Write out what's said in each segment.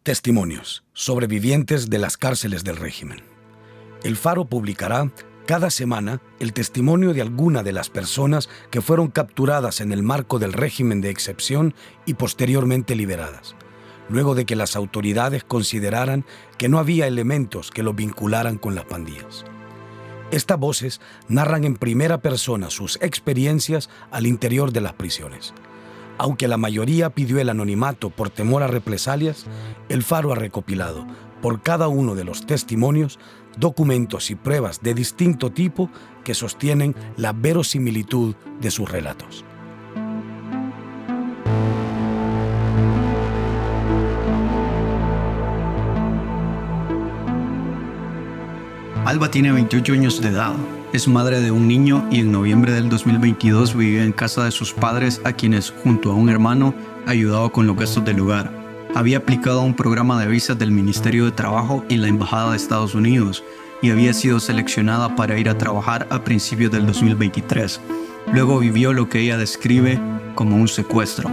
Testimonios, sobrevivientes de las cárceles del régimen. El Faro publicará cada semana el testimonio de alguna de las personas que fueron capturadas en el marco del régimen de excepción y posteriormente liberadas, luego de que las autoridades consideraran que no había elementos que los vincularan con las pandillas. Estas voces narran en primera persona sus experiencias al interior de las prisiones. Aunque la mayoría pidió el anonimato por temor a represalias, el Faro ha recopilado, por cada uno de los testimonios, documentos y pruebas de distinto tipo que sostienen la verosimilitud de sus relatos. Alba tiene 28 años de edad. Es madre de un niño y en noviembre del 2022 vivía en casa de sus padres, a quienes, junto a un hermano, ayudaba con los gastos del hogar. Había aplicado a un programa de visas del Ministerio de Trabajo en la Embajada de Estados Unidos y había sido seleccionada para ir a trabajar a principios del 2023. Luego vivió lo que ella describe como un secuestro.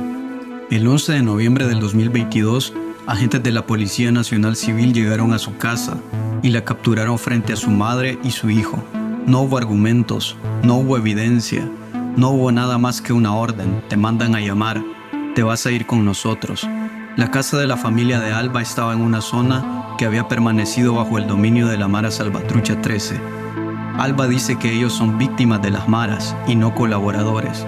El 11 de noviembre del 2022, agentes de la Policía Nacional Civil llegaron a su casa y la capturaron frente a su madre y su hijo. No hubo argumentos, no hubo evidencia, no hubo nada más que una orden. Te mandan a llamar, te vas a ir con nosotros. La casa de la familia de Alba estaba en una zona que había permanecido bajo el dominio de la Mara Salvatrucha 13. Alba dice que ellos son víctimas de las maras y no colaboradores.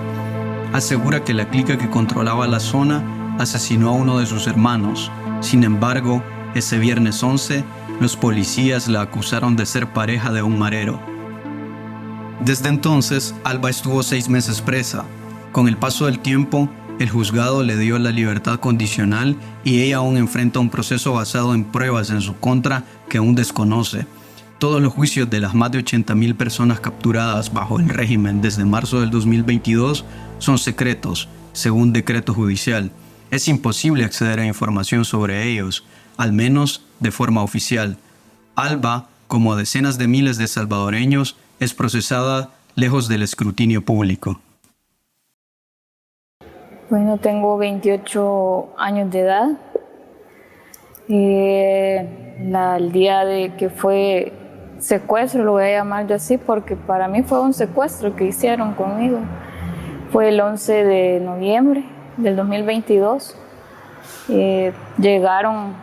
Asegura que la clica que controlaba la zona asesinó a uno de sus hermanos. Sin embargo, ese viernes 11, los policías la acusaron de ser pareja de un marero. Desde entonces, Alba estuvo 6 meses presa. Con el paso del tiempo, el juzgado le dio la libertad condicional y ella aún enfrenta un proceso basado en pruebas en su contra que aún desconoce. Todos los juicios de las más de 80,000 personas capturadas bajo el régimen desde marzo del 2022 son secretos, según decreto judicial. Es imposible acceder a información sobre ellos, al menos de forma oficial. Alba, como decenas de miles de salvadoreños, es procesada lejos del escrutinio público. Bueno, tengo 28 años de edad. El día de que fue secuestro, lo voy a llamar yo así, porque para mí fue un secuestro que hicieron conmigo. Fue el 11 de noviembre del 2022. Llegaron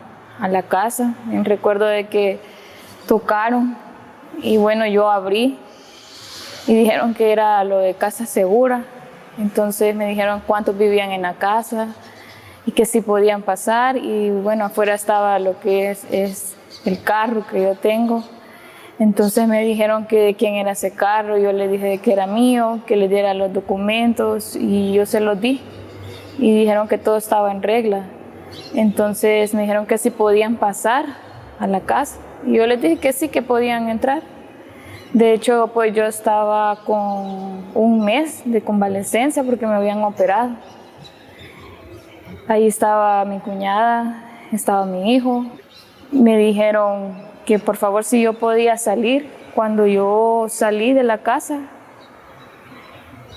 a la casa, en recuerdo de que tocaron y bueno, yo abrí y dijeron que era lo de casa segura. Entonces me dijeron cuántos vivían en la casa y que si podían pasar, y bueno, afuera estaba lo que es el carro que yo tengo. Entonces me dijeron que de quién era ese carro. Yo le dije que era mío, que le diera los documentos y yo se los di y dijeron que todo estaba en regla. Entonces me dijeron que si podían pasar a la casa y yo les dije que sí, que podían entrar. De hecho, pues yo estaba con un mes de convalecencia porque me habían operado. Ahí estaba mi cuñada, estaba mi hijo. Me dijeron que por favor si yo podía salir. Cuando yo salí de la casa,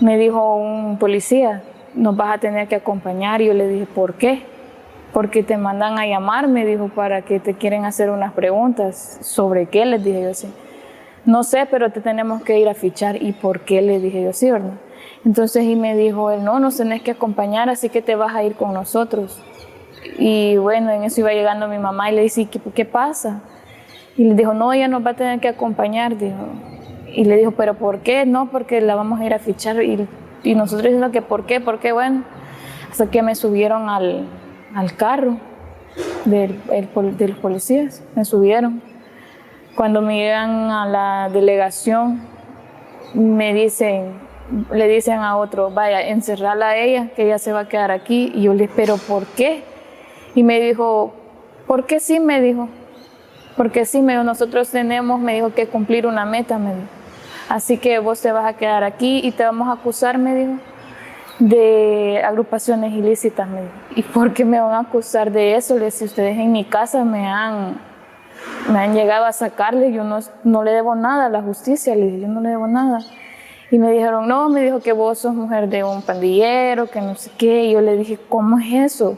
me dijo un policía, nos vas a tener que acompañar. Y yo le dije, ¿por qué? Porque te mandan a llamar, me dijo, para que te quieren hacer unas preguntas. ¿Sobre qué? Les dije yo, sí. No sé, pero te tenemos que ir a fichar. ¿Y por qué? Le dije yo, sí, ¿verdad? Entonces, y me dijo él, no, nos tenés que acompañar, así que te vas a ir con nosotros. Y bueno, en eso iba llegando mi mamá y le dice, ¿qué pasa? Y le dijo, no, ella nos va a tener que acompañar, dijo. Y le dijo, ¿pero por qué? No, porque la vamos a ir a fichar. Y nosotros diciendo que ¿por qué? ¿Por qué? Bueno, hasta que me subieron al carro de los policías, me subieron. Cuando me llegan a la delegación, le dicen a otro, vaya, encerrarla a ella, que ella se va a quedar aquí. Y yo le dije, ¿pero por qué? Y me dijo, ¿por qué sí? Me dijo, porque sí, me dijo, nosotros tenemos, me dijo, que cumplir una meta, me dijo. Así que vos te vas a quedar aquí y te vamos a acusar, me dijo, de agrupaciones ilícitas, me dijo. ¿Y por qué me van a acusar de eso? Le decía, ustedes en mi casa me han llegado a sacarle, yo no le debo nada a la justicia, le dije, yo no le debo nada. Y me dijeron, no, me dijo que vos sos mujer de un pandillero, que no sé qué. Y yo le dije, ¿cómo es eso?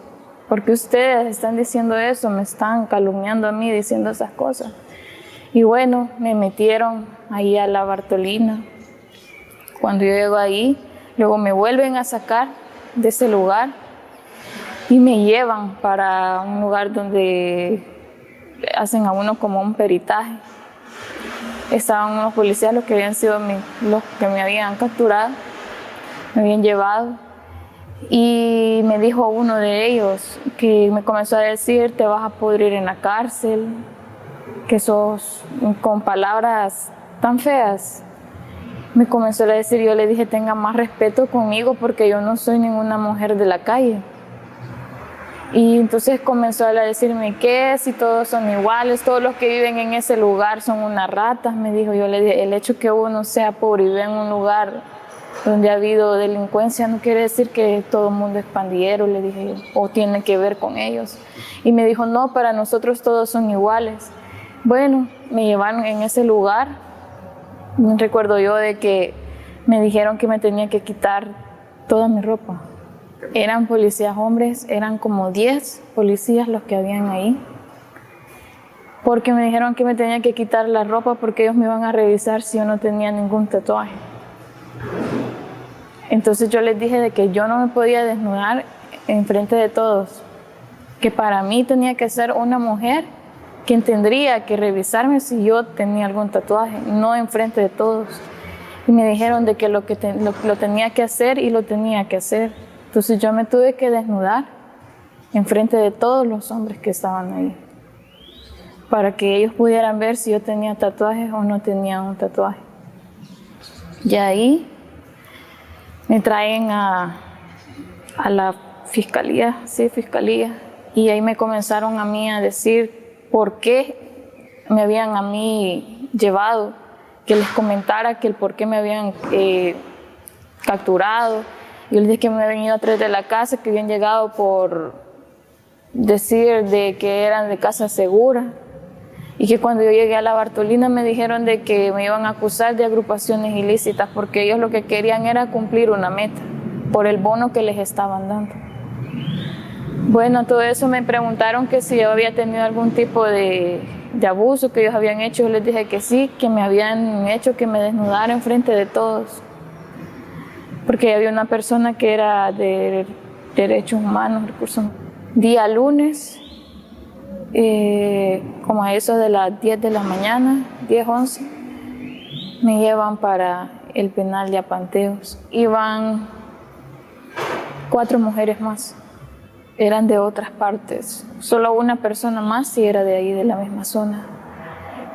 ¿por qué ustedes están diciendo eso? Me están calumniando a mí diciendo esas cosas. Y bueno, me metieron ahí a la Bartolina. Cuando yo llego ahí, luego me vuelven a sacar de ese lugar y me llevan para un lugar donde hacen a uno como un peritaje. Estaban unos policías los que habían sido los que me habían capturado, me habían llevado. Y me dijo uno de ellos que me comenzó a decir: te vas a pudrir en la cárcel, que sos, con palabras tan feas. Me comenzó a decir, yo le dije: tenga más respeto conmigo porque yo no soy ninguna mujer de la calle. Y entonces comenzó a decirme que si todos son iguales, todos los que viven en ese lugar son unas ratas, me dijo. Yo le dije: el hecho que uno sea pobre y vive en un lugar donde ha habido delincuencia no quiere decir que todo el mundo es pandillero, le dije yo, o tiene que ver con ellos. Y me dijo: no, para nosotros todos son iguales. Bueno, me llevaron en ese lugar. Recuerdo yo de que me dijeron que me tenía que quitar toda mi ropa. Eran policías hombres, eran como 10 policías los que habían ahí. Porque me dijeron que me tenía que quitar la ropa porque ellos me iban a revisar si yo no tenía ningún tatuaje. Entonces yo les dije de que yo no me podía desnudar en frente de todos, que para mí tenía que ser una mujer quien tendría que revisarme si yo tenía algún tatuaje, no en frente de todos. Y me dijeron de que lo tenía que hacer y lo tenía que hacer. Entonces yo me tuve que desnudar en frente de todos los hombres que estaban ahí, para que ellos pudieran ver si yo tenía tatuajes o no tenía un tatuaje. Y ahí me traen a la fiscalía, y ahí me comenzaron a mí a decir por qué me habían a mí llevado, que les comentara que el por qué me habían capturado. Yo les dije que me habían ido atrás de la casa, que habían llegado por decir de que eran de casa segura, y que cuando yo llegué a la Bartolina me dijeron de que me iban a acusar de agrupaciones ilícitas porque ellos lo que querían era cumplir una meta por el bono que les estaban dando. Bueno, todo eso me preguntaron que si yo había tenido algún tipo de abuso que ellos habían hecho. Yo les dije que sí, que me habían hecho que me desnudara en frente de todos, porque había una persona que era de derechos humanos, recursos humanos. Día lunes, como a eso de las 10 de la mañana, 10, 11, me llevan para el penal de Apanteos. Iban 4 mujeres más, eran de otras partes. Solo una persona más sí era de ahí, de la misma zona.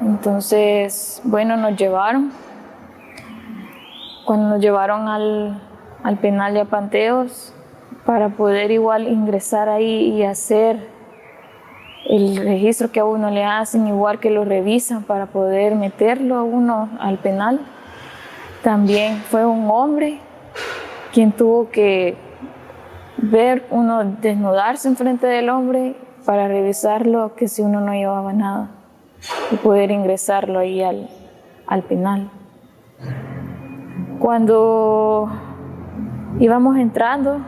Entonces, bueno, nos llevaron. Cuando nos llevaron al penal de Apanteos, para poder igual ingresar ahí y hacer el registro que a uno le hacen, igual que lo revisan para poder meterlo a uno al penal, también fue un hombre quien tuvo que ver uno desnudarse en frente del hombre para revisarlo, que si uno no llevaba nada, y poder ingresarlo ahí al penal. Cuando íbamos entrando,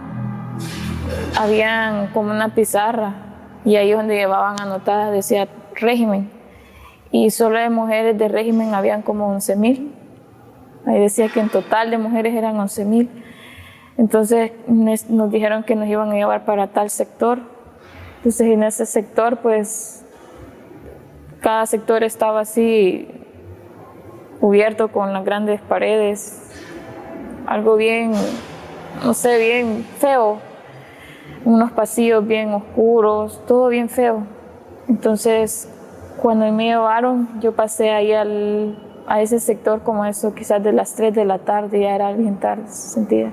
habían como una pizarra, y ahí donde llevaban anotadas decía régimen, y solo de mujeres de régimen habían como 11,000. Ahí decía que en total de mujeres eran 11,000. Entonces nos dijeron que nos iban a llevar para tal sector. Entonces en ese sector, pues cada sector estaba así cubierto con las grandes paredes, algo bien, no sé, bien feo, unos pasillos bien oscuros, todo bien feo. Entonces cuando me llevaron, yo pasé ahí a ese sector como eso, quizás de las 3 de la tarde, ya era bien tarde, se sentía.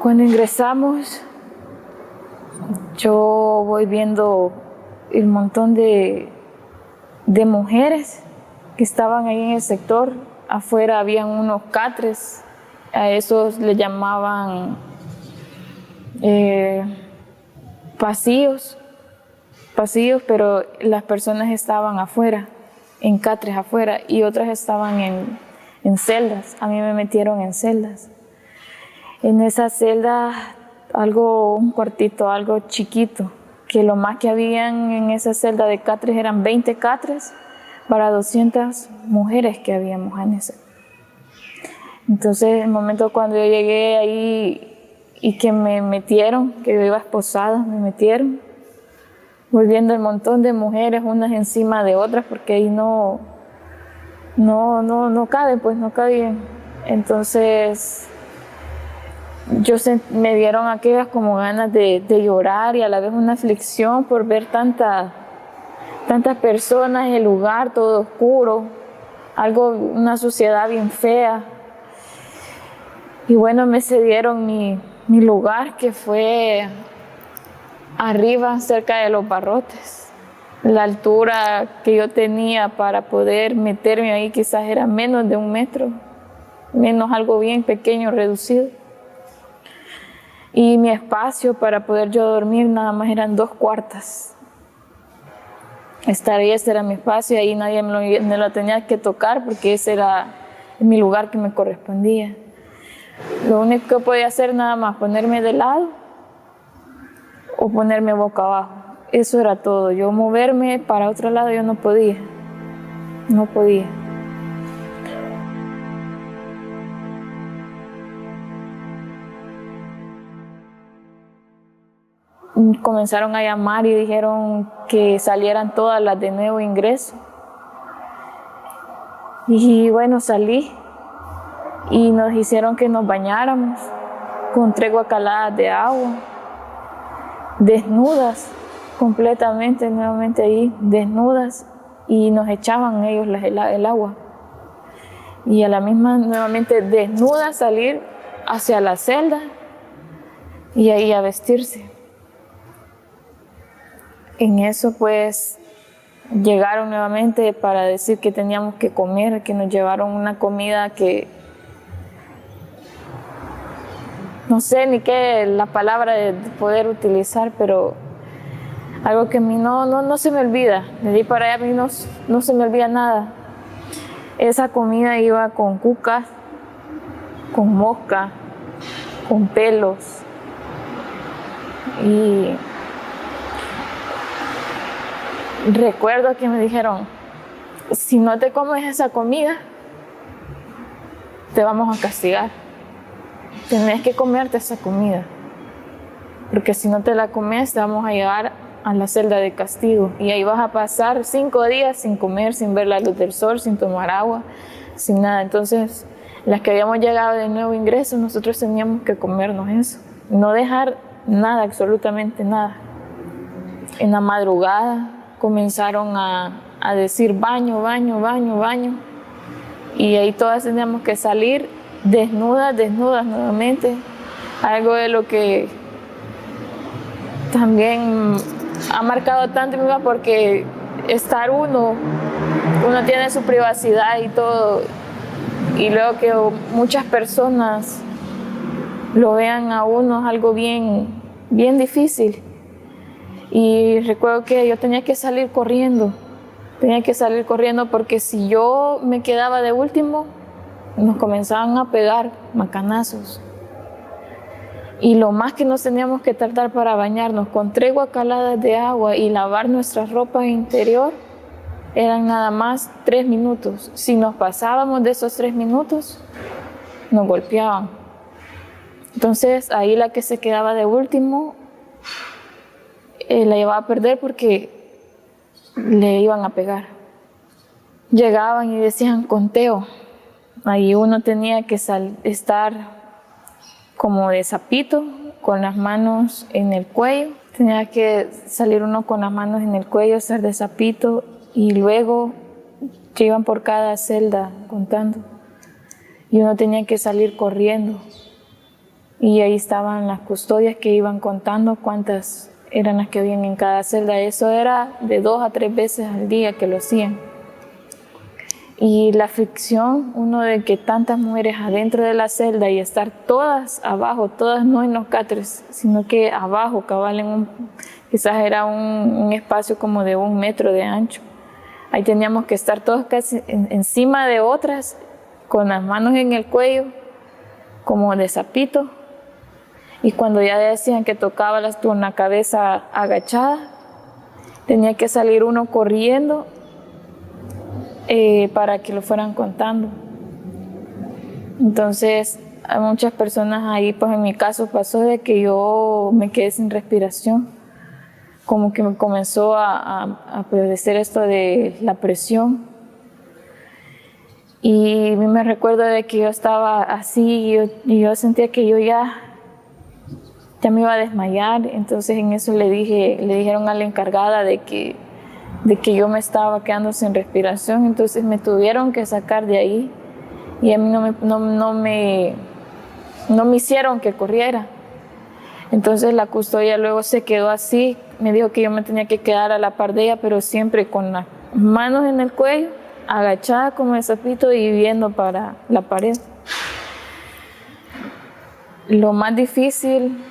Cuando ingresamos, yo voy viendo el montón de mujeres que estaban ahí en el sector. Afuera habían unos catres, a esos le llamaban pasillos, pero las personas estaban afuera, en catres afuera, y otras estaban en celdas. A mí me metieron en celdas. En esas celdas un cuartito, algo chiquito, que lo más que habían en esa celda de catres eran 20 catres para 200 mujeres que habíamos en ese. Entonces, el momento cuando yo llegué ahí y que me metieron, que yo iba esposada, me metieron, volviendo el montón de mujeres unas encima de otras, porque ahí no cabe, pues no cabían. Entonces, me dieron aquellas como ganas de llorar y a la vez una aflicción por ver tantas personas, el lugar todo oscuro, una suciedad bien fea. Y bueno, me cedieron mi lugar, que fue arriba, cerca de los barrotes. La altura que yo tenía para poder meterme ahí quizás era menos de 1 metro, menos algo bien pequeño, reducido. Y mi espacio para poder yo dormir nada más eran 2 cuartas. Ese era mi espacio y ahí nadie me lo tenía que tocar porque ese era mi lugar que me correspondía. Lo único que podía hacer nada más ponerme de lado o ponerme boca abajo. Eso era todo. Yo moverme para otro lado yo no podía. No podía. Comenzaron a llamar y dijeron que salieran todas las de nuevo ingreso. Y bueno, salí y nos hicieron que nos bañáramos con 3 guacaladas de agua, desnudas, completamente, nuevamente ahí, desnudas, y nos echaban ellos el agua. Y a la misma, nuevamente desnudas, salir hacia la celda y ahí a vestirse. En eso pues llegaron nuevamente para decir que teníamos que comer, que nos llevaron una comida que no sé ni qué la palabra de poder utilizar, pero algo que a mí no se me olvida. De ahí para allá a mí no se me olvida nada. Esa comida iba con cucas, con mosca, con pelos. Y recuerdo que me dijeron, si no te comes esa comida, te vamos a castigar. Tenés que comerte esa comida, porque si no te la comes, te vamos a llevar a la celda de castigo y ahí vas a pasar 5 días sin comer, sin ver la luz del sol, sin tomar agua, sin nada. Entonces, las que habíamos llegado de nuevo ingreso, nosotros teníamos que comernos eso, no dejar nada, absolutamente nada. En la madrugada comenzaron a decir baño, baño, baño, baño, y ahí todas teníamos que salir desnudas nuevamente. Algo de lo que también ha marcado tanto mi vida, porque estar uno tiene su privacidad y todo, y luego que muchas personas lo vean a uno es algo bien difícil. Y recuerdo que yo tenía que salir corriendo porque si yo me quedaba de último, nos comenzaban a pegar macanazos. Y lo más que nos teníamos que tardar para bañarnos con 3 guacaladas de agua y lavar nuestras ropas interior eran nada más 3 minutos. Si nos pasábamos de esos 3 minutos, nos golpeaban. Entonces ahí la que se quedaba de último la llevaba a perder porque le iban a pegar. Llegaban y decían conteo. Ahí uno tenía que estar como de sapito, con las manos en el cuello. Tenía que salir uno con las manos en el cuello, estar de sapito, y luego que iban por cada celda contando. Y uno tenía que salir corriendo. Y ahí estaban las custodias que iban contando cuántas eran las que habían en cada celda. Eso era de 2 a 3 veces al día que lo hacían. Y la aflicción, uno de que tantas mujeres adentro de la celda y estar todas abajo, todas no en los catres, sino que abajo, cabal, quizás era un espacio como de 1 metro de ancho. Ahí teníamos que estar todos casi encima de otras, con las manos en el cuello, como de sapito, Y cuando ya decían que tocaba con la cabeza agachada, tenía que salir uno corriendo para que lo fueran contando. Entonces, a muchas personas ahí, pues en mi caso pasó de que yo me quedé sin respiración, como que me comenzó a padecer esto de la presión. Y me recuerdo de que yo estaba así y yo sentía que yo ya me iba a desmayar. Entonces en eso le dijeron a la encargada de que yo me estaba quedando sin respiración. Entonces me tuvieron que sacar de ahí y a mí no me hicieron que corriera. Entonces la custodia luego se quedó así, me dijo que yo me tenía que quedar a la par de ella, pero siempre con las manos en el cuello, agachada como el sapito y viendo para la pared. Lo más difícil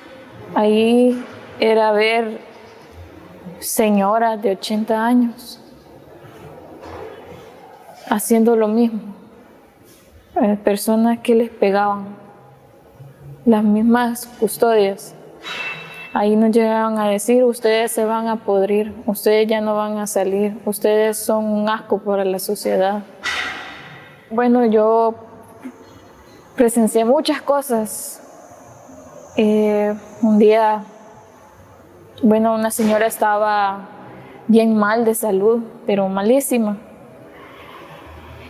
ahí era ver señoras de 80 años haciendo lo mismo, personas que les pegaban, las mismas custodias. Ahí nos llegaban a decir, ustedes se van a podrir, ustedes ya no van a salir, ustedes son un asco para la sociedad. Bueno, yo presencié muchas cosas. Un día, una señora estaba bien mal de salud, pero malísima.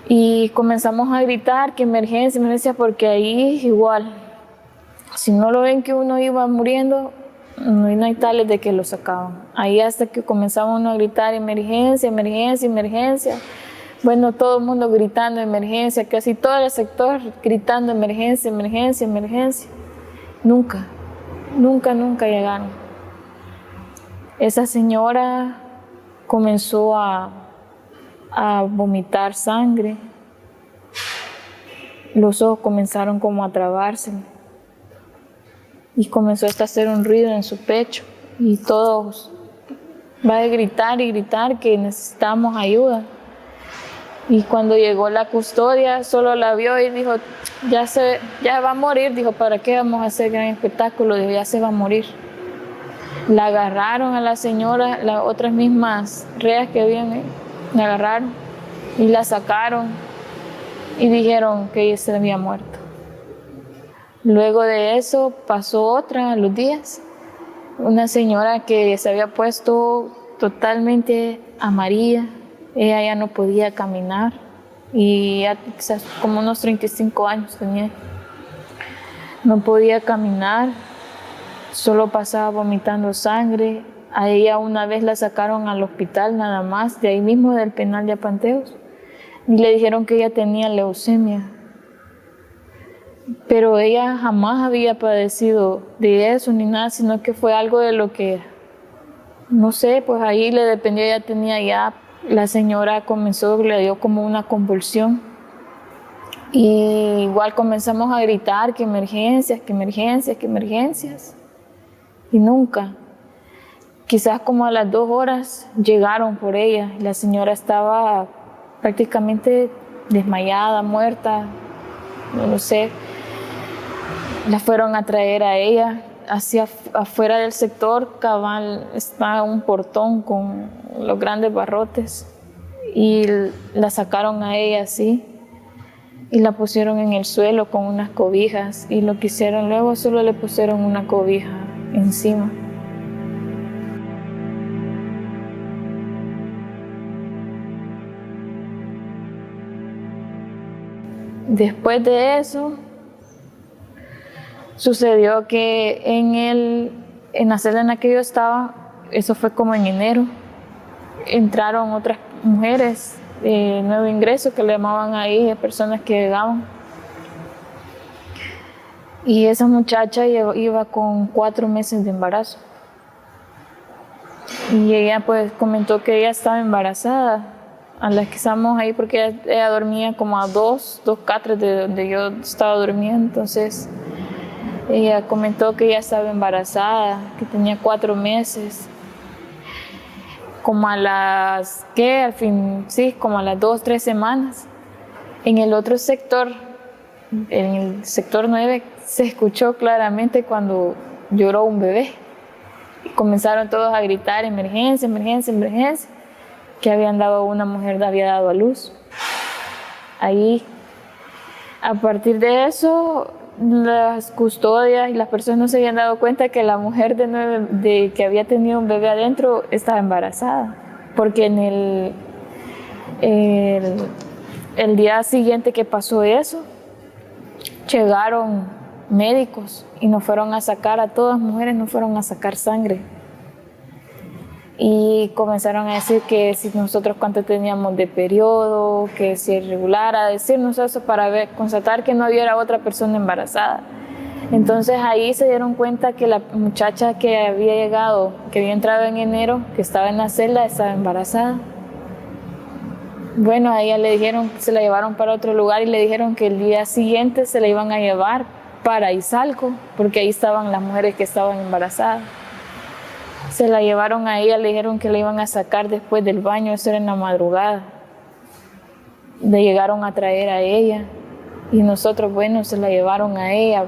Y comenzamos a gritar que emergencia, porque ahí igual, si no lo ven que uno iba muriendo, no hay tales de que lo sacaban. Ahí hasta que comenzamos uno a gritar emergencia. Bueno, todo el mundo gritando emergencia, casi todo el sector gritando emergencia. Nunca llegaron. Esa señora comenzó a vomitar sangre. Los ojos comenzaron como a trabarse. Y comenzó a hacer un ruido en su pecho. Y todos va a gritar y gritar que necesitamos ayuda. Y cuando llegó la custodia, solo la vio y dijo, ya va a morir. Dijo, ¿para qué vamos a hacer gran espectáculo? Dijo, ya se va a morir. La agarraron a la señora, las otras mismas reas que habían ahí, la agarraron y la sacaron y dijeron que ella se había muerto. Luego de eso pasó otra a los días, una señora que se había puesto totalmente amarilla, ella ya no podía caminar y ya quizás como unos 35 años tenía. No podía caminar, solo pasaba vomitando sangre. A ella una vez la sacaron al hospital nada más, de ahí mismo del penal de Apanteos, y le dijeron que ella tenía leucemia. Pero ella jamás había padecido de eso ni nada, sino que fue algo de lo que, no sé, pues ahí le dependió, ella tenía ya, la señora le dio como una convulsión. Y igual comenzamos a gritar que emergencias. Y nunca. Quizás como a las 2 horas llegaron por ella. La señora estaba prácticamente desmayada, muerta, no lo sé. La fueron a traer a ella. Hacia afuera del sector cabal está un portón con los grandes barrotes y la sacaron a ella así y la pusieron en el suelo con unas cobijas y lo que hicieron luego solo le pusieron una cobija encima. Después de eso sucedió que en la celda en la que yo estaba, eso fue como en enero, entraron otras mujeres de nuevo ingreso que le llamaban ahí, de personas que llegaban. Y esa muchacha iba con 4 meses de embarazo. Y ella pues comentó que ella estaba embarazada, a las que estábamos ahí, porque ella dormía como a dos catres de donde yo estaba durmiendo. Entonces ella comentó que ella estaba embarazada, que tenía 4 meses. Como a las, como a las 2 o 3 semanas. En el otro sector, en el sector 9, se escuchó claramente cuando lloró un bebé. Y comenzaron todos a gritar, emergencia, emergencia, emergencia, que una mujer había dado a luz. Ahí, a partir de eso, las custodias y las personas no se habían dado cuenta que la mujer que había tenido un bebé adentro estaba embarazada, porque el día siguiente que pasó eso, llegaron médicos y nos fueron a sacar, a todas las mujeres nos fueron a sacar sangre. Y comenzaron a decir que si nosotros cuánto teníamos de periodo, que si es irregular, a decirnos eso para constatar que no hubiera otra persona embarazada. Entonces ahí se dieron cuenta que la muchacha que había llegado, que había entrado en enero, que estaba en la celda, estaba embarazada. Bueno, a ella le dijeron que se la llevaron para otro lugar y le dijeron que el día siguiente se la iban a llevar para Izalco, porque ahí estaban las mujeres que estaban embarazadas. Se la llevaron a ella, le dijeron que la iban a sacar después del baño, eso era en la madrugada. Le llegaron a traer a ella y nosotros, bueno, se la llevaron a ella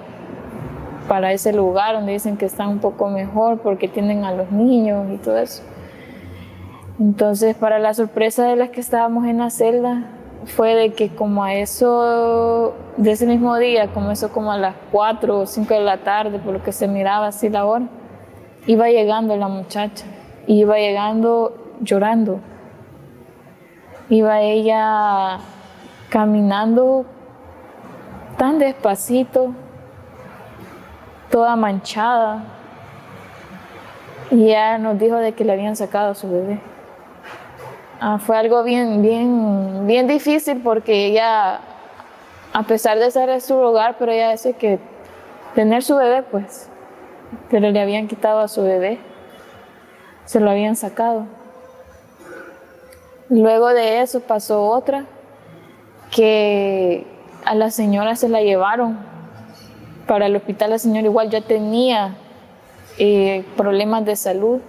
para ese lugar donde dicen que está un poco mejor porque tienen a los niños y todo eso. Entonces, para la sorpresa de las que estábamos en la celda, fue de que como a eso, de ese mismo día, como a las 4 o 5 de la tarde, por lo que se miraba así la hora, iba llegando la muchacha, y iba llegando llorando. Iba ella caminando tan despacito, toda manchada, y ella nos dijo de que le habían sacado a su bebé. Fue algo bien difícil porque ella, a pesar de estar en su hogar, pero ella dice que tener su bebé, pues, pero le habían quitado a su bebé, se lo habían sacado. Luego de eso pasó otra, que a la señora se la llevaron para el hospital. La señora igual ya tenía problemas de salud,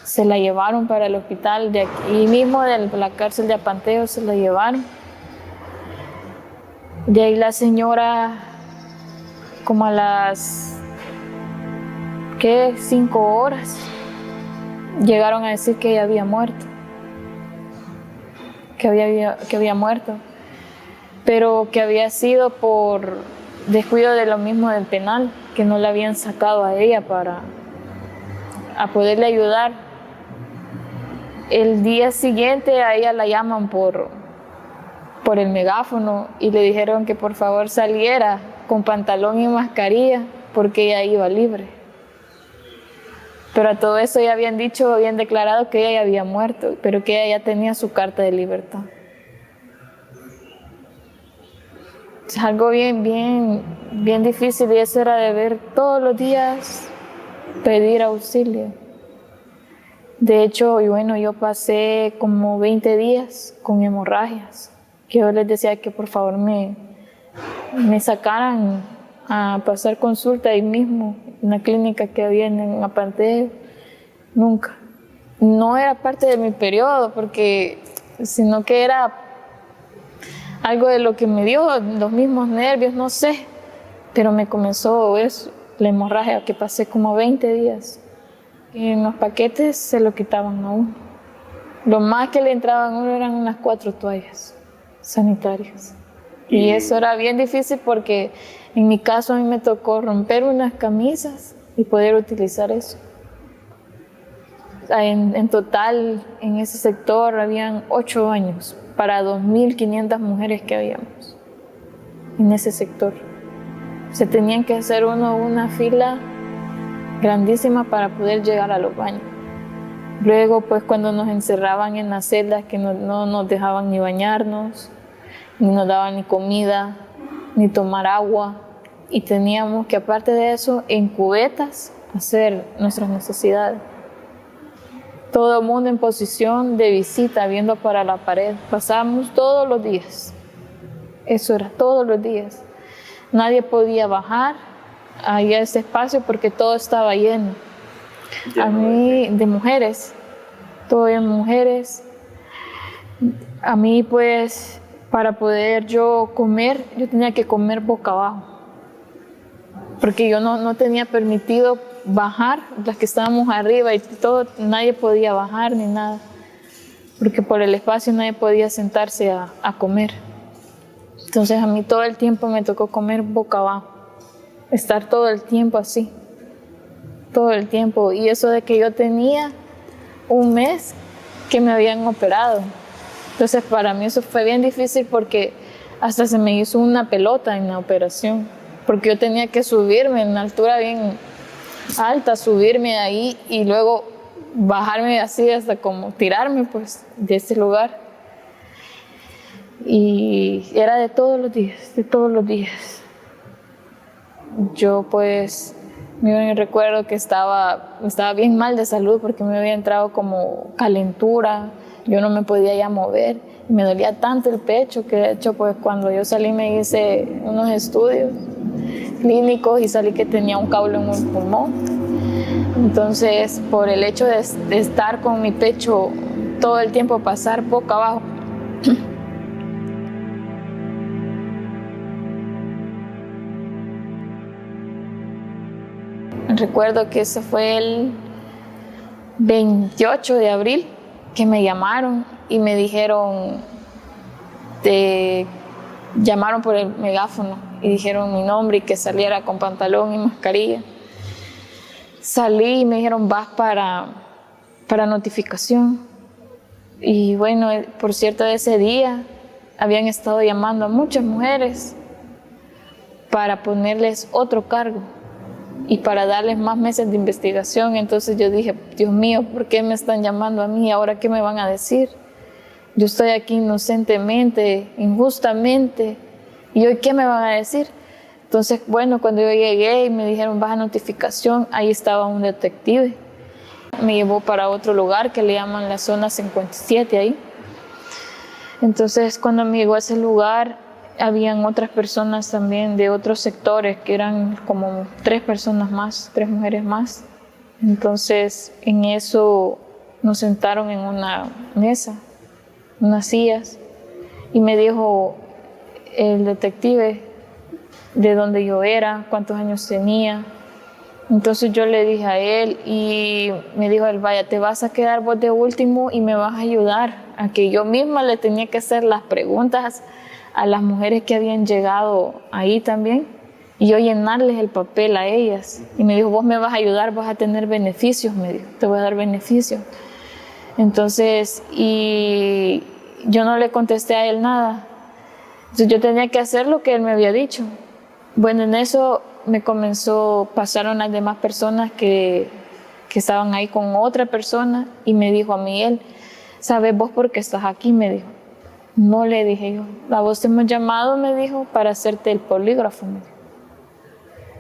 se la llevaron para el hospital de aquí mismo, de la cárcel de Apanteo, se la llevaron. De ahí la señora, como a las 5 horas, llegaron a decir que ella había muerto, que había muerto, pero que había sido por descuido de lo mismo del penal, que no la habían sacado a ella para poderle ayudar. El día siguiente a ella la llaman por el megáfono y le dijeron que por favor saliera con pantalón y mascarilla porque ella iba libre. Pero a todo eso ya habían declarado que ella ya había muerto, pero que ella ya tenía su carta de libertad. Es algo bien difícil, y eso era de ver todos los días pedir auxilio. De hecho, yo pasé como 20 días con hemorragias, que yo les decía que por favor me sacaran a pasar consulta ahí mismo, en la clínica que había en Apanteo. Nunca. No era parte de mi periodo, sino que era algo de lo que me dio, los mismos nervios, no sé. Pero me comenzó la hemorragia, que pasé como 20 días. Y en los paquetes se lo quitaban a uno. Lo más que le entraban a uno eran unas 4 toallas sanitarias. Y eso era bien difícil porque en mi caso a mí me tocó romper unas camisas y poder utilizar eso. En total, en ese sector habían 8 baños para 2.500 mujeres que habíamos en ese sector. Se tenían que hacer una fila grandísima para poder llegar a los baños. Luego, pues cuando nos encerraban en las celdas, que no nos dejaban ni bañarnos, ni nos daban ni comida, ni tomar agua, y teníamos que, aparte de eso, en cubetas hacer nuestras necesidades. Todo el mundo en posición de visita, viendo para la pared. Pasábamos todos los días. Eso era todos los días. Nadie podía bajar ahí a ese espacio porque todo estaba lleno. A mí, de mujeres, todo de mujeres. A mí, pues, para poder yo comer, yo tenía que comer boca abajo. porque yo no tenía permitido bajar, las que estábamos arriba y todo, nadie podía bajar ni nada, porque por el espacio nadie podía sentarse a comer. Entonces a mí todo el tiempo me tocó comer boca abajo, estar todo el tiempo así, todo el tiempo. Y eso de que yo tenía un mes que me habían operado. Entonces para mí eso fue bien difícil porque hasta se me hizo una pelota en la operación, porque yo tenía que subirme en una altura bien alta, subirme ahí y luego bajarme así hasta como tirarme pues de ese lugar. Y era de todos los días, de todos los días. Yo pues me recuerdo que estaba bien mal de salud porque me había entrado como calentura, yo no me podía ya mover, y me dolía tanto el pecho que de hecho pues cuando yo salí me hice unos estudios clínicos y salí que tenía un cálculo en un pulmón. Entonces por el hecho de estar con mi pecho todo el tiempo, pasar boca abajo, recuerdo que eso fue el 28 de abril que me llamaron y me dijeron, llamaron por el megáfono y dijeron mi nombre y que saliera con pantalón y mascarilla. Salí y me dijeron, vas para notificación. Y bueno, por cierto, de ese día habían estado llamando a muchas mujeres para ponerles otro cargo y para darles más meses de investigación. Entonces yo dije, Dios mío, ¿por qué me están llamando a mí? ¿Ahora qué me van a decir? Yo estoy aquí inocentemente, injustamente, ¿y hoy qué me van a decir? Entonces, bueno, cuando yo llegué y me dijeron, vas a notificación, ahí estaba un detective. Me llevó para otro lugar que le llaman la zona 57 ahí. Entonces, cuando me llegó a ese lugar, habían otras personas también de otros sectores, que eran como 3 personas más, 3 mujeres más. Entonces, en eso nos sentaron en una mesa, unas sillas, y me dijo el detective de dónde yo era, cuántos años tenía. Entonces yo le dije a él y me dijo él, vaya, te vas a quedar vos de último y me vas a ayudar a que yo misma le tenía que hacer las preguntas a las mujeres que habían llegado ahí también y yo llenarles el papel a ellas. Y me dijo, vos me vas a ayudar, vas a tener beneficios, me dijo, te voy a dar beneficios. Entonces, y yo no le contesté a él nada. Entonces yo tenía que hacer lo que él me había dicho. Bueno, en eso pasaron las demás personas que estaban ahí con otra persona y me dijo a mí él, ¿sabes vos por qué estás aquí? Me dijo. No, le dije yo, a vos te hemos llamado, me dijo, para hacerte el polígrafo, me dijo.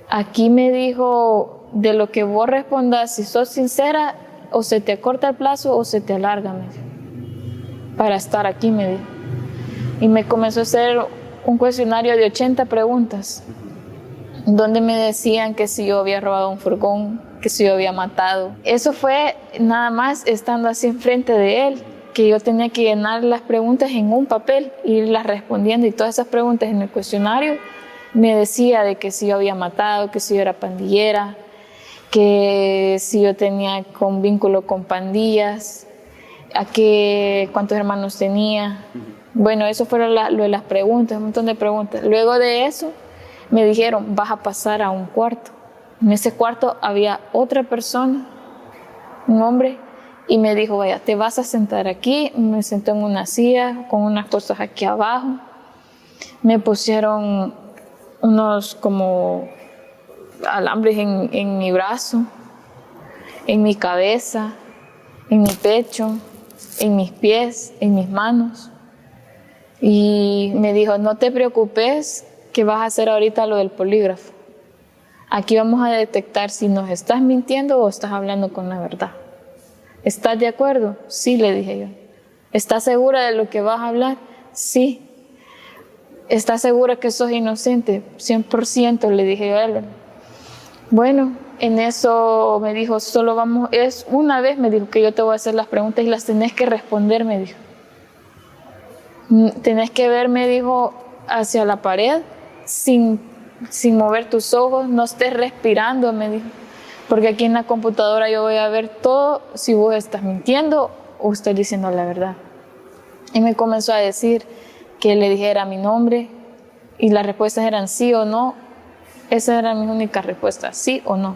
Aquí me dijo, de lo que vos respondas, si sos sincera, o se te corta el plazo o se te alarga, me dijo, para estar aquí, me dijo. Y me comenzó a hacer un cuestionario de 80 preguntas, donde me decían que si yo había robado un furgón, que si yo había matado. Eso fue nada más estando así enfrente de él, que yo tenía que llenar las preguntas en un papel, irlas respondiendo, y todas esas preguntas en el cuestionario me decía de que si yo había matado, que si yo era pandillera, que si yo tenía con vínculo con pandillas, cuántos hermanos tenía. Bueno, eso fueron lo de las preguntas, un montón de preguntas. Luego de eso me dijeron, vas a pasar a un cuarto. En ese cuarto había otra persona, un hombre, y me dijo, vaya, te vas a sentar aquí. Me sentó en una silla con unas cosas aquí abajo. Me pusieron unos como alambres en mi brazo, en mi cabeza, en mi pecho, en mis pies, en mis manos. Y me dijo, no te preocupes que vas a hacer ahorita lo del polígrafo. Aquí vamos a detectar si nos estás mintiendo o estás hablando con la verdad. ¿Estás de acuerdo? Sí, le dije yo. ¿Estás segura de lo que vas a hablar? Sí. ¿Estás segura que sos inocente? 100%, le dije yo a él. Bueno, en eso me dijo, una vez me dijo que yo te voy a hacer las preguntas y las tenés que responder, me dijo. Tenés que ver, me dijo, hacia la pared sin sin mover tus ojos, no estés respirando, me dijo, porque aquí en la computadora yo voy a ver todo si vos estás mintiendo o estás diciendo la verdad. Y me comenzó a decir que le dijera mi nombre y las respuestas eran sí o no. Esas eran mis únicas respuestas, sí o no.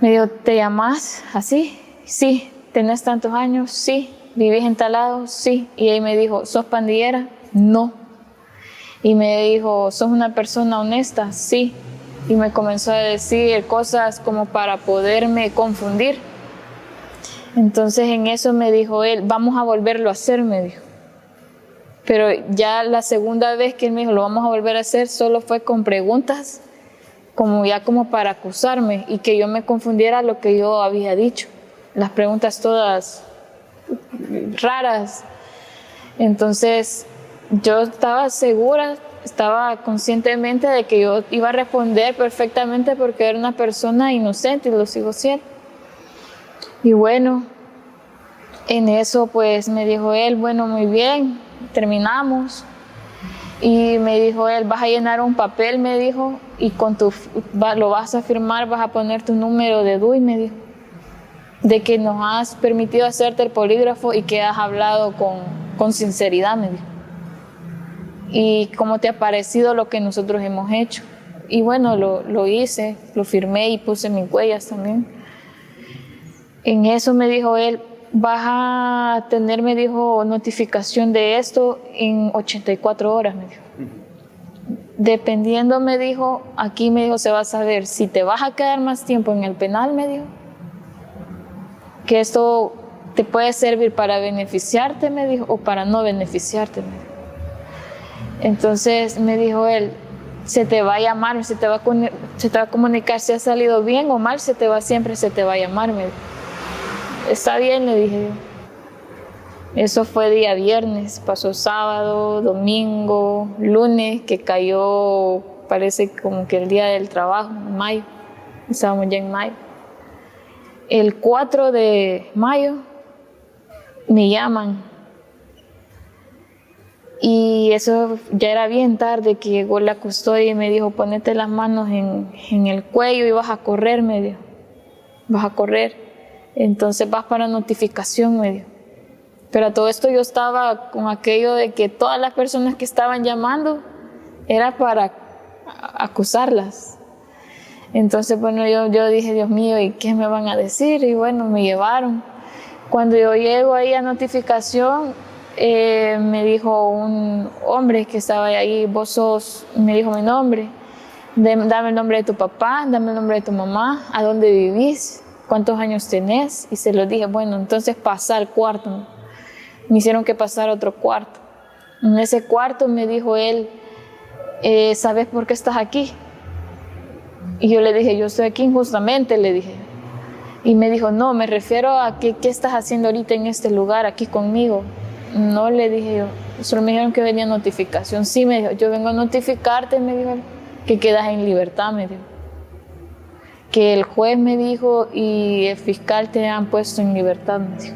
Me dijo, ¿te llamas así? Sí. ¿Tenés tantos años? Sí. ¿Vivís en tal lado? Sí. Y ahí me dijo, ¿sos pandillera? No. Y me dijo, ¿sos una persona honesta? Sí. Y me comenzó a decir cosas como para poderme confundir. Entonces en eso me dijo él, vamos a volverlo a hacer, me dijo. Pero ya la segunda vez que él me dijo, lo vamos a volver a hacer, solo fue con preguntas, como para acusarme y que yo me confundiera lo que yo había dicho. Las preguntas todas raras. Entonces yo estaba segura, estaba conscientemente de que yo iba a responder perfectamente porque era una persona inocente y lo sigo siendo. Y bueno, en eso pues me dijo él, bueno, muy bien, terminamos. Y me dijo él, vas a llenar un papel, me dijo, y lo vas a firmar, vas a poner tu número de DUI, me dijo, de que nos has permitido hacerte el polígrafo y que has hablado con sinceridad, me dijo. Y cómo te ha parecido lo que nosotros hemos hecho. Y bueno, lo hice, lo firmé y puse mis huellas también. En eso me dijo él, vas a tener, me dijo, notificación de esto en 84 horas, me dijo. Dependiendo, me dijo, aquí me dijo, se va a saber si te vas a quedar más tiempo en el penal, me dijo, que esto te puede servir para beneficiarte, me dijo, o para no beneficiarte, me dijo. Entonces me dijo él, se te va a llamar, se te va a comunicar si ha salido bien o mal, siempre se te va a llamar, me dijo. Está bien, le dije yo. Eso fue día viernes, pasó sábado, domingo, lunes, que cayó, parece como que el día del trabajo, en mayo. Estábamos ya en mayo. El 4 de mayo me llaman. Y eso ya era bien tarde, que llegó la custodia y me dijo, ponete las manos en el cuello y vas a correr, me dijo. Vas a correr. Entonces vas para notificación, me dijo. Pero a todo esto yo estaba con aquello de que todas las personas que estaban llamando era para acusarlas. Entonces, bueno, yo dije, Dios mío, ¿y qué me van a decir? Y bueno, me llevaron. Cuando yo llego ahí a notificación, me dijo un hombre que estaba ahí, me dijo mi nombre, dame el nombre de tu papá, dame el nombre de tu mamá, a dónde vivís, cuántos años tenés, y se lo dije, bueno, entonces pasa al cuarto. Me hicieron que pasar a otro cuarto. En ese cuarto me dijo él, ¿sabes por qué estás aquí? Y yo le dije, yo estoy aquí injustamente, le dije. Y me dijo, no, me refiero a qué estás haciendo ahorita en este lugar, aquí conmigo. No, le dije yo, solo me dijeron que venía notificación. Sí, me dijo, yo vengo a notificarte, me dijo, que quedas en libertad, me dijo. Que el juez me dijo y el fiscal te han puesto en libertad, me dijo.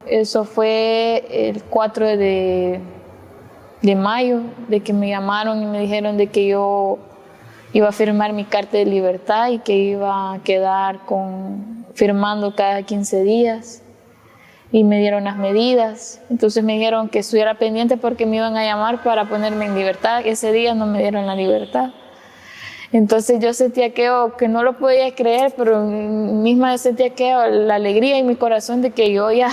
Eso fue el 4 de mayo, de que me llamaron y me dijeron de que yo iba a firmar mi carta de libertad y que iba a quedar firmando cada 15 días. Y me dieron las medidas. Entonces me dijeron que estuviera pendiente porque me iban a llamar para ponerme en libertad. Ese día no me dieron la libertad. Entonces yo sentía que no lo podía creer, pero misma sentía que la alegría en mi corazón de que yo ya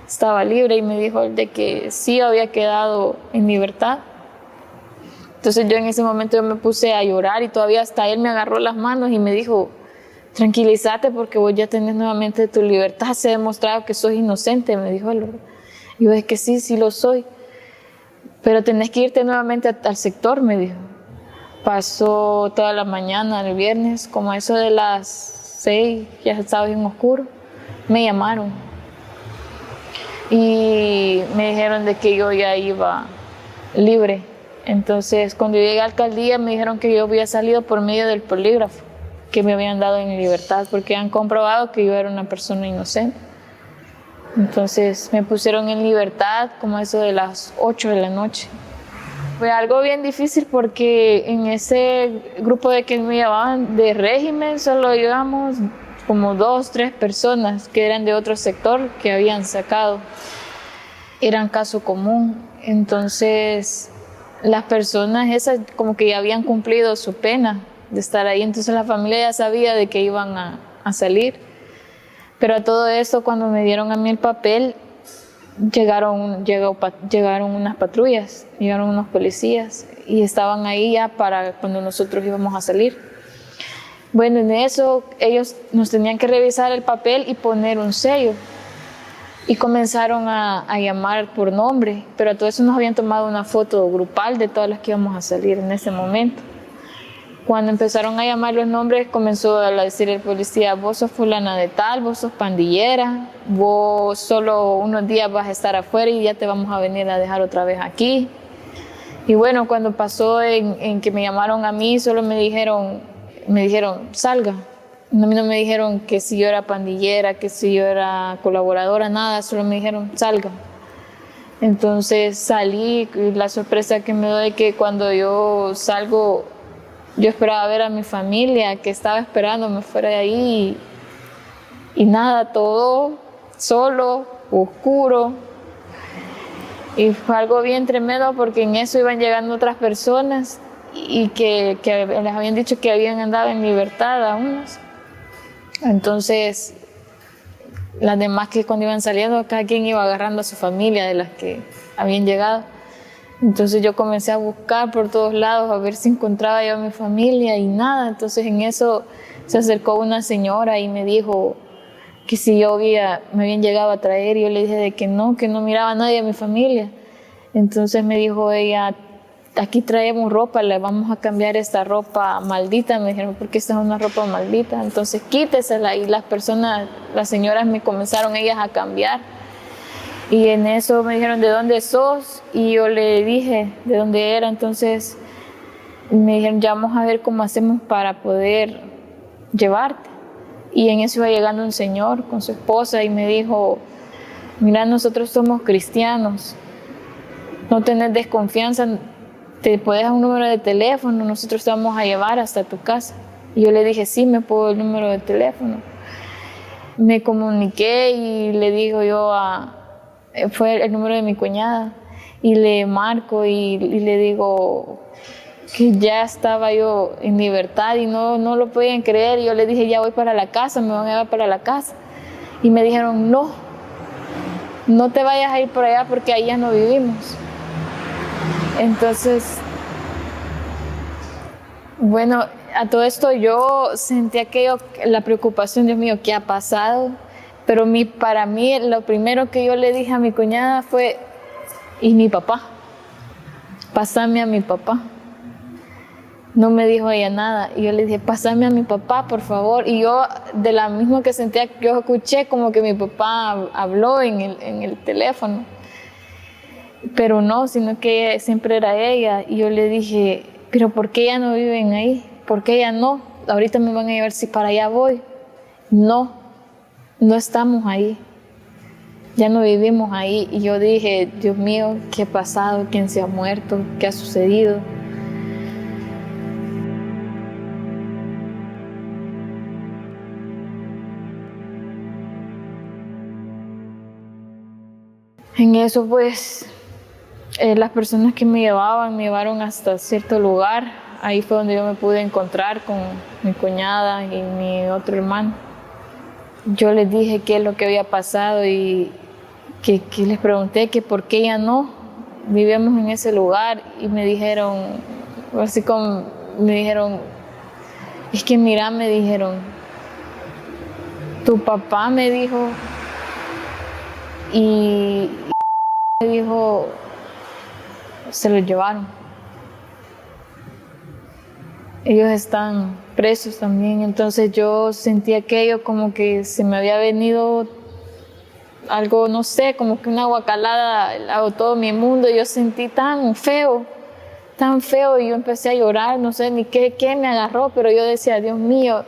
estaba libre, y me dijo de que sí había quedado en libertad. Entonces yo en ese momento yo me puse a llorar y todavía hasta él me agarró las manos y me dijo, tranquilízate porque vos ya tenés nuevamente tu libertad, se ha demostrado que sos inocente, me dijo él. Y yo, es que sí lo soy, pero tenés que irte nuevamente al sector, me dijo. Pasó toda la mañana el viernes, como a eso de las 6, ya estaba bien oscuro, me llamaron. Y me dijeron de que yo ya iba libre. Entonces, cuando yo llegué a la alcaldía, me dijeron que yo había salido por medio del polígrafo, que me habían dado en libertad, porque han comprobado que yo era una persona inocente. Entonces, me pusieron en libertad como eso de las 8 de la noche. Fue algo bien difícil porque en ese grupo de que me llevaban de régimen solo íbamos como 2, 3 personas que eran de otro sector que habían sacado. Eran caso común. Entonces, las personas esas como que ya habían cumplido su pena de estar ahí. Entonces, la familia ya sabía de que iban a salir. Pero a todo esto, cuando me dieron a mí el papel, llegaron unas patrullas, llegaron unos policías y estaban ahí ya para cuando nosotros íbamos a salir. Bueno, en eso ellos nos tenían que revisar el papel y poner un sello. Y comenzaron a llamar por nombre, pero a todo eso nos habían tomado una foto grupal de todas las que íbamos a salir en ese momento. Cuando empezaron a llamar los nombres, comenzó a decir el policía: vos sos fulana de tal, vos sos pandillera, vos solo unos días vas a estar afuera y ya te vamos a venir a dejar otra vez aquí. Y bueno, cuando pasó en que me llamaron a mí, solo me dijeron salga. A mí no me dijeron que si yo era pandillera, que si yo era colaboradora, nada, solo me dijeron salga. Entonces salí y la sorpresa que me doy es que cuando yo salgo, yo esperaba ver a mi familia que estaba esperándome fuera de ahí y nada, todo solo, oscuro. Y fue algo bien tremendo porque en eso iban llegando otras personas y que les habían dicho que habían andado en libertad a unos. Entonces, las demás que cuando iban saliendo, cada quien iba agarrando a su familia de las que habían llegado. Entonces yo comencé a buscar por todos lados a ver si encontraba yo a mi familia y nada. Entonces en eso se acercó una señora y me dijo que si me habían llegado a traer, y yo le dije de que no miraba a nadie de mi familia. Entonces me dijo ella: aquí traemos ropa, le vamos a cambiar esta ropa maldita. Me dijeron: porque esta es una ropa maldita, entonces quítesela. Y las señoras me comenzaron ellas a cambiar. Y en eso me dijeron: ¿de dónde sos? Y yo le dije de dónde era. Entonces me dijeron: ya vamos a ver cómo hacemos para poder llevarte. Y en eso iba llegando un señor con su esposa y me dijo: mira, nosotros somos cristianos, no tenés desconfianza, te puedes dar un número de teléfono, nosotros te vamos a llevar hasta tu casa. Y yo le dije: sí, me puedo dar el número de teléfono. Me comuniqué y le digo fue el número de mi cuñada, y le marco y le digo que ya estaba yo en libertad y no lo podían creer. Y yo le dije: ya voy para la casa, me van a llevar para la casa. Y me dijeron: no te vayas a ir por allá porque ahí ya no vivimos. Entonces, bueno, a todo esto yo sentí la preocupación: Dios mío, ¿qué ha pasado? Pero para mí lo primero que yo le dije a mi cuñada fue: ¿y mi papá? Pásame a mi papá. No me dijo ella nada. Y yo le dije: pásame a mi papá, por favor. Y yo, de la misma que sentía, yo escuché como que mi papá habló en el teléfono. Pero no, sino que siempre era ella. Y yo le dije: ¿pero por qué ya no viven ahí? ¿Por qué ya no? Ahorita me van a llevar si para allá voy. No estamos ahí. Ya no vivimos ahí. Y yo dije: Dios mío, ¿qué ha pasado? ¿Quién se ha muerto? ¿Qué ha sucedido? En eso, pues, las personas que me llevaron hasta cierto lugar. Ahí fue donde yo me pude encontrar con mi cuñada y mi otro hermano. Yo les dije qué es lo que había pasado y que les pregunté que por qué ya no vivíamos en ese lugar. Y me dijeron, es que mira, me dijeron, tu papá me dijo y me dijo, se lo llevaron. Ellos están presos también. Entonces yo sentí aquello como que se me había venido algo, no sé, como que una guacalada a todo mi mundo. Yo sentí tan feo tan feo y yo empecé a llorar, no sé ni qué me agarró, pero yo decía, Dios mío,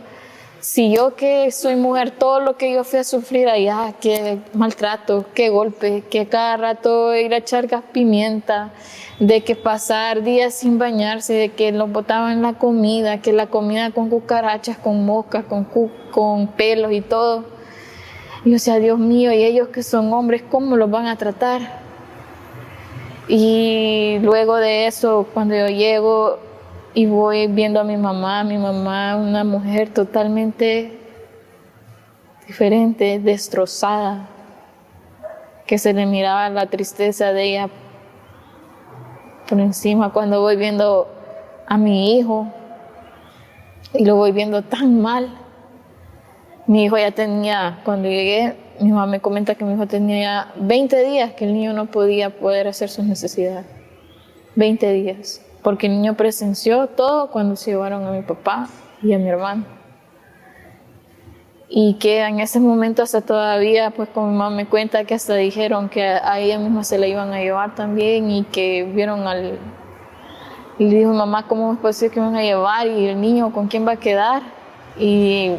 si yo que soy mujer, todo lo que yo fui a sufrir allá, qué maltrato, qué golpe, que cada rato ir a echar gas pimienta, de que pasar días sin bañarse, de que los botaban la comida, que la comida con cucarachas, con moscas, con pelos y todo. Y yo decía, Dios mío, y ellos que son hombres, ¿cómo los van a tratar? Y luego de eso, cuando yo llego y voy viendo a mi mamá, una mujer totalmente diferente, destrozada, que se le miraba la tristeza de ella por encima. Cuando voy viendo a mi hijo y lo voy viendo tan mal, mi hijo ya tenía, cuando llegué, mi mamá me comenta que mi hijo tenía ya 20 días que el niño no podía poder hacer sus necesidades. 20 días. Porque el niño presenció todo cuando se llevaron a mi papá y a mi hermano. Y que en ese momento hasta todavía, pues como mi mamá me cuenta, que hasta dijeron que a ella misma se la iban a llevar también y que vieron y le dijo, mamá, ¿cómo es posible que me van a llevar? Y el niño, ¿con quién va a quedar? Y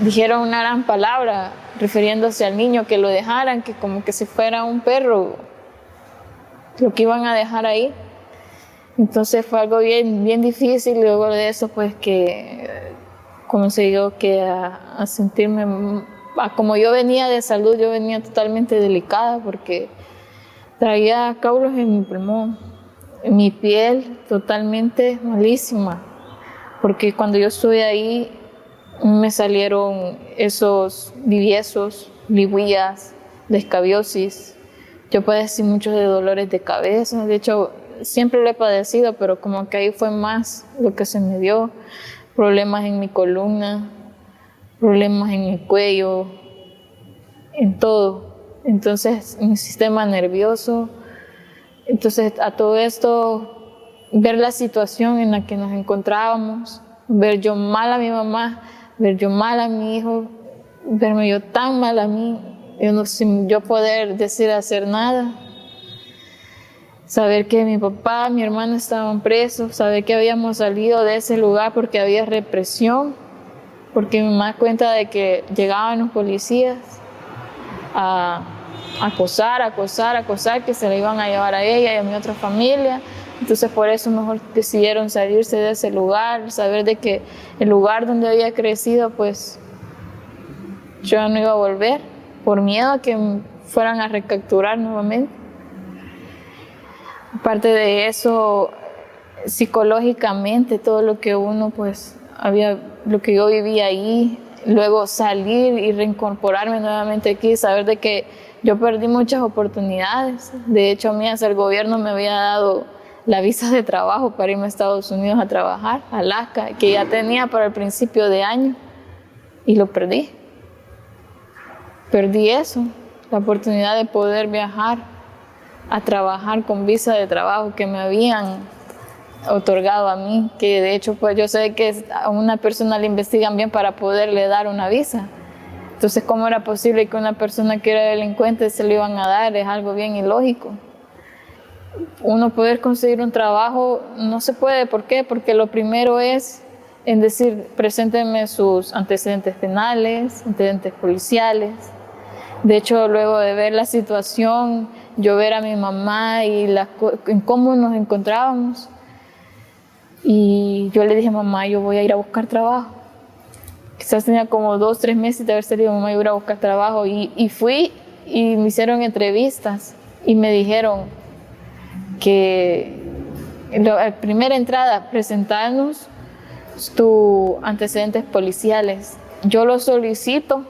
dijeron una gran palabra refiriéndose al niño, que lo dejaran, que como que si fuera un perro, lo que iban a dejar ahí. Entonces fue algo bien difícil. Luego de eso, pues que comencé yo que a sentirme, como yo venía de salud, yo venía totalmente delicada porque traía caulos en mi pulmón, en mi piel totalmente malísima, porque cuando yo estuve ahí me salieron esos liviezos, liguillas, de escabiosis. Yo padecí muchos de dolores de cabeza, de hecho siempre lo he padecido, pero como que ahí fue más lo que se me dio. Problemas en mi columna, problemas en el cuello, en todo. Entonces, mi sistema nervioso. Entonces, a todo esto, ver la situación en la que nos encontrábamos, ver yo mal a mi mamá, ver yo mal a mi hijo, verme yo tan mal a mí, sin yo poder decir hacer nada. Saber que mi papá, mi hermano estaban presos, saber que habíamos salido de ese lugar porque había represión, porque mi mamá cuenta de que llegaban los policías a acosar, que se la iban a llevar a ella y a mi otra familia. Entonces por eso mejor decidieron salirse de ese lugar, saber de que el lugar donde había crecido, pues yo no iba a volver, por miedo a que me fueran a recapturar nuevamente. Aparte de eso, psicológicamente, todo lo que uno, pues, lo que yo vivía ahí, luego salir y reincorporarme nuevamente aquí, saber de que yo perdí muchas oportunidades. De hecho, a mí hasta el gobierno me había dado la visa de trabajo para irme a Estados Unidos a trabajar, a Alaska, que ya tenía para el principio de año, y lo perdí. Perdí eso, la oportunidad de poder viajar a trabajar con visa de trabajo que me habían otorgado a mí, que de hecho pues yo sé que a una persona le investigan bien para poderle dar una visa. Entonces, ¿cómo era posible que una persona que era delincuente se le iban a dar? Es algo bien ilógico. Uno poder conseguir un trabajo no se puede. ¿Por qué? Porque lo primero es en decir, preséntenme sus antecedentes penales, antecedentes policiales. De hecho, luego de ver la situación, yo ver a mi mamá y en cómo nos encontrábamos, y yo le dije, mamá, yo voy a ir a buscar trabajo. Quizás tenía como 2 o 3 meses de haber salido, mamá, yo voy a ir a buscar trabajo. Y fui y me hicieron entrevistas y me dijeron que la primera entrada, presentarnos tus antecedentes policiales. Yo lo solicito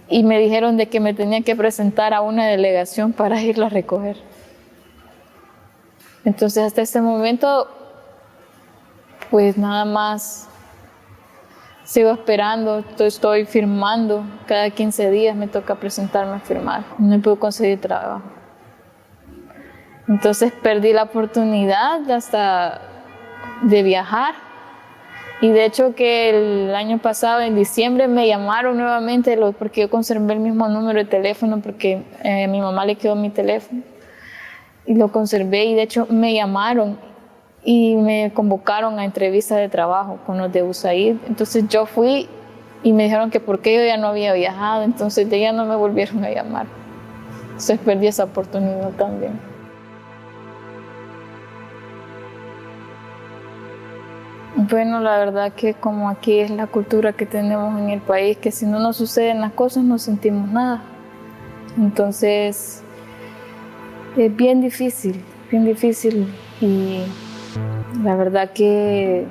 y me dijeron de que me tenía que presentar a una delegación para irla a recoger. Entonces, hasta ese momento, pues nada más sigo esperando, estoy firmando. Cada 15 días me toca presentarme a firmar. No puedo conseguir trabajo. Entonces perdí la oportunidad hasta de viajar. Y de hecho que el año pasado, en diciembre, me llamaron nuevamente porque yo conservé el mismo número de teléfono porque a mi mamá le quedó mi teléfono. Y lo conservé y de hecho me llamaron y me convocaron a entrevista de trabajo con los de USAID. Entonces yo fui y me dijeron que por qué yo ya no había viajado, entonces de ya no me volvieron a llamar. Entonces perdí esa oportunidad también. Bueno, la verdad que como aquí es la cultura que tenemos en el país, que si no nos suceden las cosas no sentimos nada. Entonces es bien difícil y la verdad que,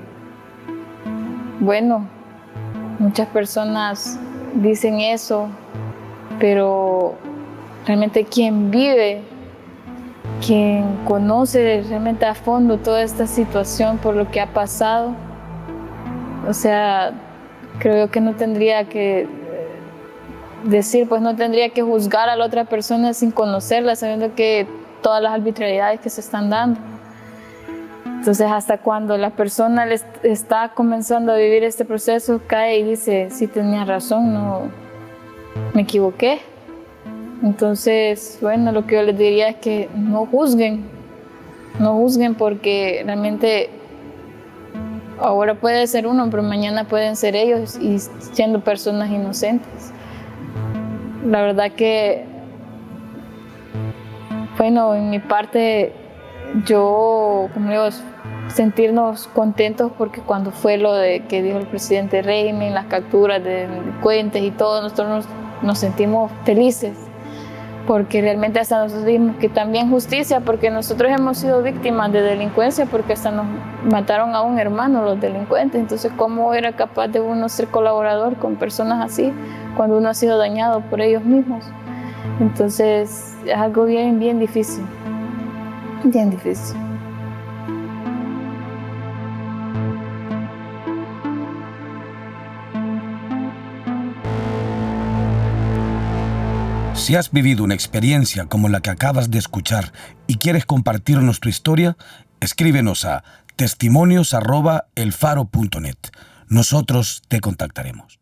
bueno, muchas personas dicen eso, pero realmente quien vive, quien conoce realmente a fondo toda esta situación por lo que ha pasado, o sea, creo que no tendría que decir, pues no tendría que juzgar a la otra persona sin conocerla, sabiendo que todas las arbitrariedades que se están dando. Entonces, hasta cuando la persona está comenzando a vivir este proceso, cae y dice, sí tenía razón, no me equivoqué. Entonces, bueno, lo que yo les diría es que no juzguen porque realmente ahora puede ser uno, pero mañana pueden ser ellos y siendo personas inocentes. La verdad que, bueno, en mi parte, yo, como digo, sentirnos contentos porque cuando fue lo de que dijo el presidente del régimen, las capturas de delincuentes y todo, nosotros nos sentimos felices porque realmente hasta nosotros dijimos que también justicia, porque nosotros hemos sido víctimas de delincuencia porque hasta nos mataron a un hermano los delincuentes. Entonces, ¿cómo era capaz de uno ser colaborador con personas así cuando uno ha sido dañado por ellos mismos? Entonces, es algo bien difícil, bien difícil. Si has vivido una experiencia como la que acabas de escuchar y quieres compartirnos tu historia, escríbenos a testimonios@elfaro.net. Nosotros te contactaremos.